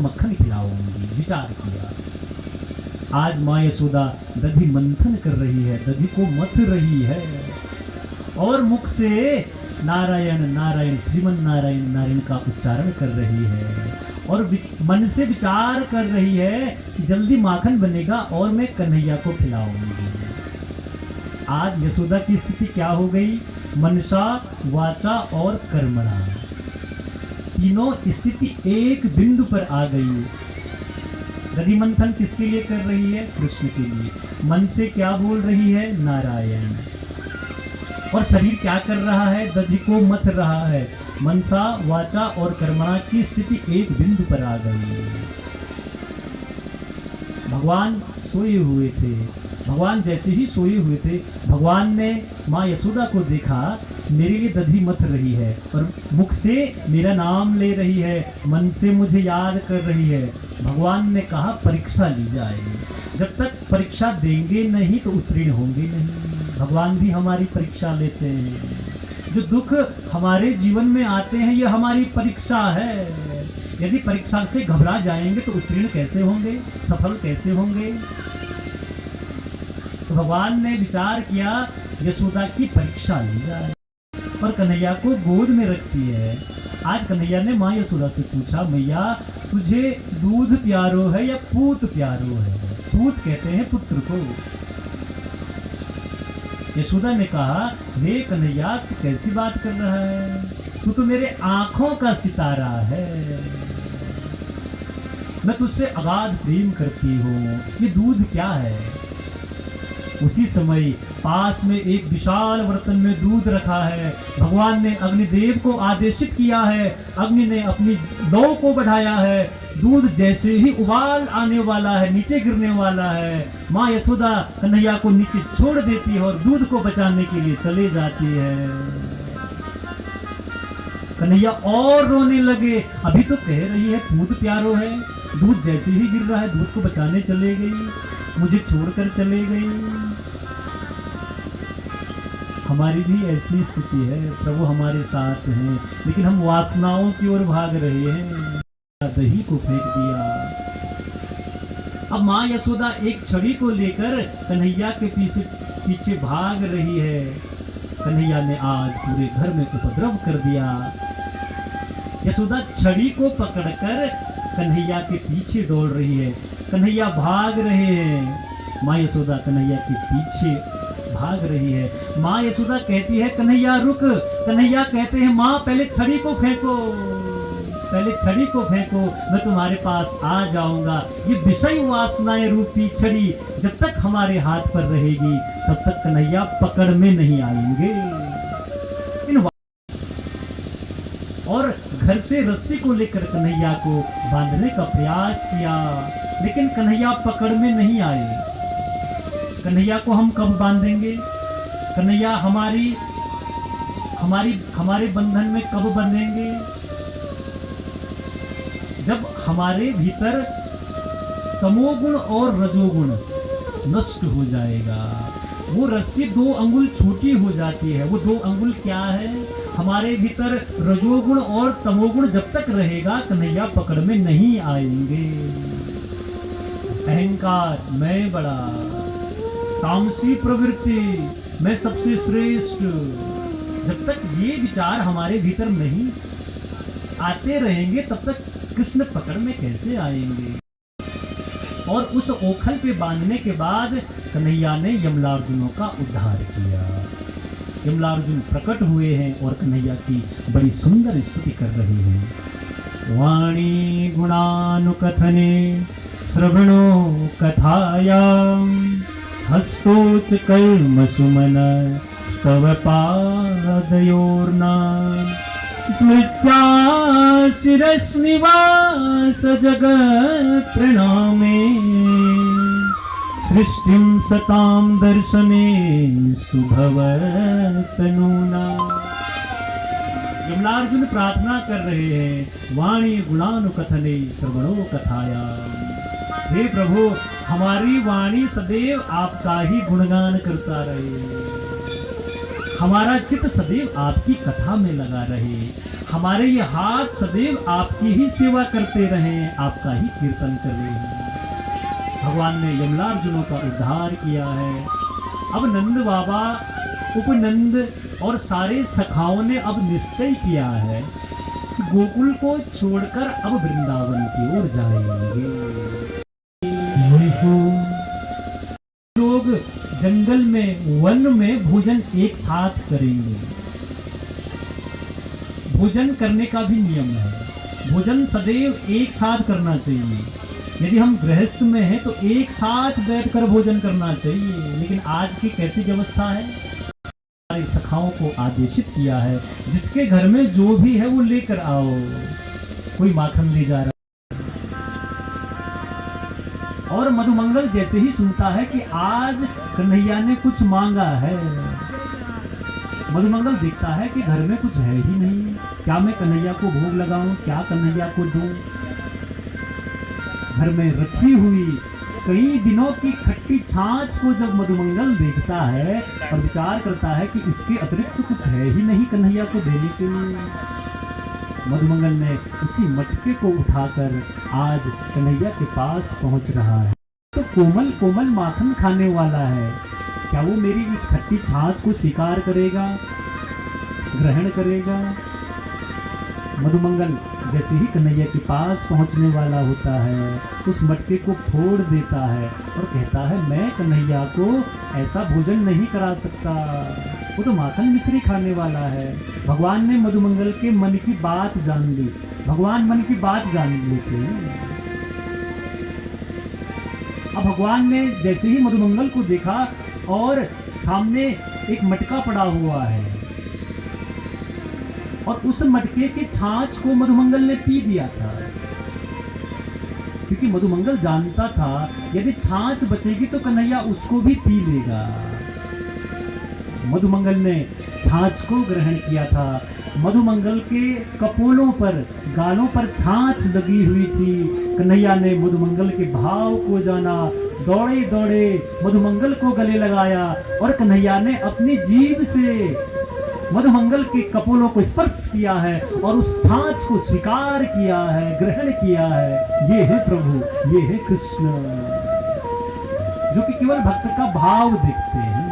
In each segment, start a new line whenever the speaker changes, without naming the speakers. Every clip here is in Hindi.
मक्खन खिलाऊंगी। विचार किया। आज माँ यशोदा दधि मंथन कर रही है, दधि को मथ रही है और मुख से नारायण नारायण श्रीमन नारायण नारायण का उच्चारण कर रही है और मन से विचार कर रही है कि जल्दी माखन बनेगा और मैं कन्हैया को खिलाऊंगी। आज यशोदा की स्थिति क्या हो गई? मनसा, वाचा और कर्मणा, तीनों स्थिति एक बिंदु पर आ गई। दधि मंथन किसके लिए कर रही है? कृष्ण के लिए। मन से क्या बोल रही है? नारायण। और शरीर क्या कर रहा है? दधि को मथ रहा है। मनसा, वाचा और कर्मणा की स्थिति एक बिंदु पर आ गई। भगवान सोए हुए थे। भगवान जैसे ही सोए हुए थे, भगवान ने माँ यशोदा को देखा, मेरे लिए दधि मथ रही है और मुख से मेरा नाम ले रही है, मन से मुझे याद कर रही है। भगवान ने कहा परीक्षा ली जाएगी, जब तक परीक्षा देंगे नहीं तो उत्तीर्ण होंगे नहीं। भगवान भी हमारी परीक्षा लेते हैं। जो दुख हमारे जीवन में आते हैं ये हमारी परीक्षा है। यदि परीक्षा से घबरा जाएंगे तो उत्तीर्ण कैसे होंगे, सफल कैसे होंगे? तो भगवान ने विचार किया यशोदा की परीक्षा ली जाए और कन्हैया को गोद में रखती है। आज कन्हैया ने माँ यशोदा से पूछा, मैया तुझे दूध प्यारो है या पूत प्यारो है? पूत कहते हैं पुत्र को। यशोदा ने कहा, हे कन्हैया तू कैसी बात कर रहा है? तू तो मेरे आंखों का सितारा है, मैं तुझसे अगाध प्रेम करती हूँ, ये दूध क्या है? उसी समय पास में एक विशाल बर्तन में दूध रखा है। भगवान ने अग्निदेव को आदेशित किया है, अग्नि ने अपनी लौ को बढ़ाया है। दूध जैसे ही उबाल आने वाला है, नीचे गिरने वाला है, माँ यशोदा कन्हैया को नीचे छोड़ देती है और दूध को बचाने के लिए चले जाती है। कन्हैया और रोने लगे। अभी तो कह रही है पूत प्यारो है, दूध जैसे ही गिर रहा है दूध को बचाने चले गई, मुझे छोड़कर चले गई। हमारी भी ऐसी स्थिति है, प्रभु हमारे साथ हैं, लेकिन हम वासनाओं की ओर भाग रहे हैं। दही को फेंक दिया। अब माँ यशोदा एक छड़ी को लेकर कन्हैया के पीछे भाग रही है। कन्हैया ने आज पूरे घर में उपद्रव कर दिया। यशोदा छड़ी को पकड़कर कन्हैया के पीछे दौड़ रही है। कन्हैया भाग रहे हैं, माँ यशोदा कन्हैया के पीछे भाग रही है। माँ यशोदा कहती है कन्हैया रुक। कन्हैया कहते हैं माँ पहले छड़ी को फेंको, पहले छड़ी को फेंको, मैं तुम्हारे पास आ जाऊंगा। ये विषय वासनाएं रूपी छड़ी जब तक हमारे हाथ पर रहेगी तब तक कन्हैया पकड़ में नहीं आएंगे। और घर से रस्सी को लेकर कन्हैया को बांधने का प्रयास किया, लेकिन कन्हैया पकड़ में नहीं आए। कन्हैया को हम कब बांधेंगे? कन्हैया हमारे बंधन में कब बंधेंगे? जब हमारे भीतर तमोगुण और रजोगुण नष्ट हो जाएगा। वो रस्सी 2 अंगुल छोटी हो जाती है। वो 2 अंगुल क्या है? हमारे भीतर रजोगुण और तमोगुण जब तक रहेगा कन्हैया पकड़ में नहीं आएंगे। अहंकार, मैं बड़ा, तामसी प्रवृत्ति, मैं सबसे श्रेष्ठ, जब तक ये विचार हमारे भीतर नहीं आते रहेंगे तब तक कृष्ण पकड़ में कैसे आएंगे? और उस ओखल पे बांधने के बाद कन्हैया ने यमलार्जुनों का उद्धार किया। यमलार्जुन प्रकट हुए हैं और कन्हैया की बड़ी सुंदर स्तुति कर रहे हैं। वाणी गुणानुकथने श्रवणो कथायां हस्तोच कर्म सुमन स्तव पादयोर्ना स्मृत्या शिरस्निवास जगत् प्रणामे सृष्टिं सतां दर्शने सुभवतनूना। यमलार्जुन प्रार्थना कर रहे हैं, वाणी गुणानुकथने श्रवणो कथाया। हे प्रभु, हमारी वाणी सदैव आपका ही गुणगान करता रहे। हमारा चित्त सदैव आपकी कथा में लगा रहे, हमारे ये हाथ सदैव आपकी ही सेवा करते रहें, आपका ही कीर्तन करें। भगवान ने यमलार्जुनों का उद्धार किया है। अब नंद बाबा, उपनंद और सारे सखाओं ने अब निश्चय किया है कि गोकुल को छोड़कर अब वृंदावन की ओर जाएंगे। लोग जंगल में, वन में भोजन एक साथ करेंगे। भोजन करने का भी नियम है, भोजन सदैव एक साथ करना चाहिए। यदि हम गृहस्थ में हैं तो एक साथ बैठकर भोजन करना चाहिए, लेकिन आज की कैसी व्यवस्था है, हमारे सखाओं को आदेशित किया है जिसके घर में जो भी है वो लेकर आओ। कोई माखन ले जा रहा और मधुमंगल जैसे ही सुनता है कि आज कन्हैया ने कुछ मांगा है, मधुमंगल देखता है कि घर में कुछ है ही नहीं, क्या मैं कन्हैया को भोग लगाऊं, क्या कन्हैया को दूं। घर में रखी हुई कई दिनों की खट्टी छाछ को जब मधुमंगल देखता है और विचार करता है कि इसके अतिरिक्त कुछ है ही नहीं कन्हैया को देने के लिए, मधुमंगल ने उसी मटके को उठाकर आज कन्हैया के पास पहुंच रहा है। तो कोमल कोमल माखन खाने वाला है, क्या वो मेरी इस खट्टी छाछ को स्वीकार करेगा, ग्रहण करेगा? मधुमंगल जैसे ही कन्हैया के पास पहुंचने वाला होता है, उस मटके को फोड़ देता है और कहता है, मैं कन्हैया को ऐसा भोजन नहीं करा सकता, वो तो माखन मिश्री खाने वाला है। भगवान ने मधुमंगल के मन की बात जान ली, भगवान मन की बात जान लेते हैं। अब भगवान ने जैसे ही मधुमंगल को देखा और सामने एक मटका पड़ा हुआ है और उस मटके के छाछ को मधुमंगल ने पी दिया था, क्योंकि मधुमंगल जानता था यदि छाछ बचेगी तो कन्हैया उसको भी पी लेगा। मधुमंगल ने छाछ को ग्रहण किया था। मधुमंगल के कपोलों पर, गालों पर छाछ लगी हुई थी। कन्हैया ने मधुमंगल के भाव को जाना, दौड़े दौड़े मधुमंगल को गले लगाया और कन्हैया ने अपनी जीभ से मधुमंगल के कपोलों को स्पर्श किया है और उस छाछ को स्वीकार किया है, ग्रहण किया है। ये है प्रभु, ये है कृष्ण, जो कि केवल भक्त का भाव देखते हैं,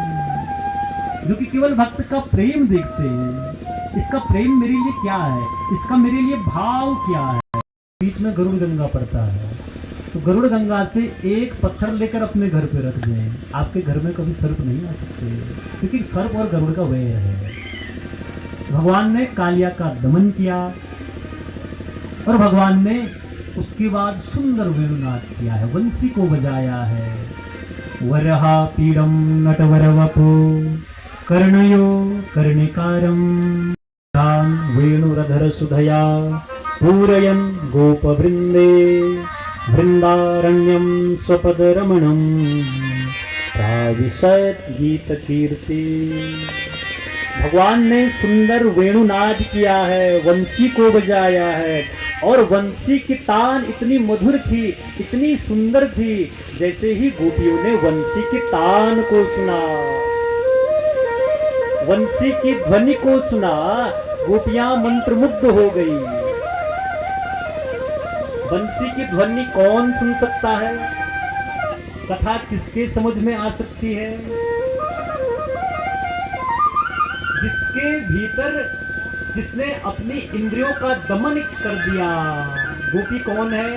जो कि केवल भक्त का प्रेम देखते हैं। इसका प्रेम मेरे लिए क्या है, इसका मेरे लिए भाव क्या है। बीच में गरुड़ गंगा पड़ता है, तो गरुड़ गंगा से एक पत्थर लेकर अपने घर पे रख दें, आपके घर में कभी सर्प नहीं आ सकते, क्योंकि सर्प और गरुड़ का वैर है। भगवान ने कालिया का दमन किया और भगवान ने उसके बाद सुंदर वेणुनाद किया है, वंशी को बजाया है। वरहा पीड़म नटवर वपो कर्णयो कर्णिकारम राम वेणुरधर सुधया पूरयन् गोपवृंदे वृंदारण्यम स्वपदरमणम प्राविशत गीत कीर्ति। भगवान ने सुंदर वेणुनाद किया है, वंशी को बजाया है और वंशी की तान इतनी मधुर थी, इतनी सुंदर थी, जैसे ही गोपियों ने वंशी की तान को सुना, वंशी की ध्वनि को सुना, गोपियां मंत्रमुग्ध हो गई। वंशी की ध्वनि कौन सुन सकता है? कथा किसके समझ में आ सकती है? जिसके भीतर, जिसने अपनी इंद्रियों का दमन कर दिया। गोपी कौन है?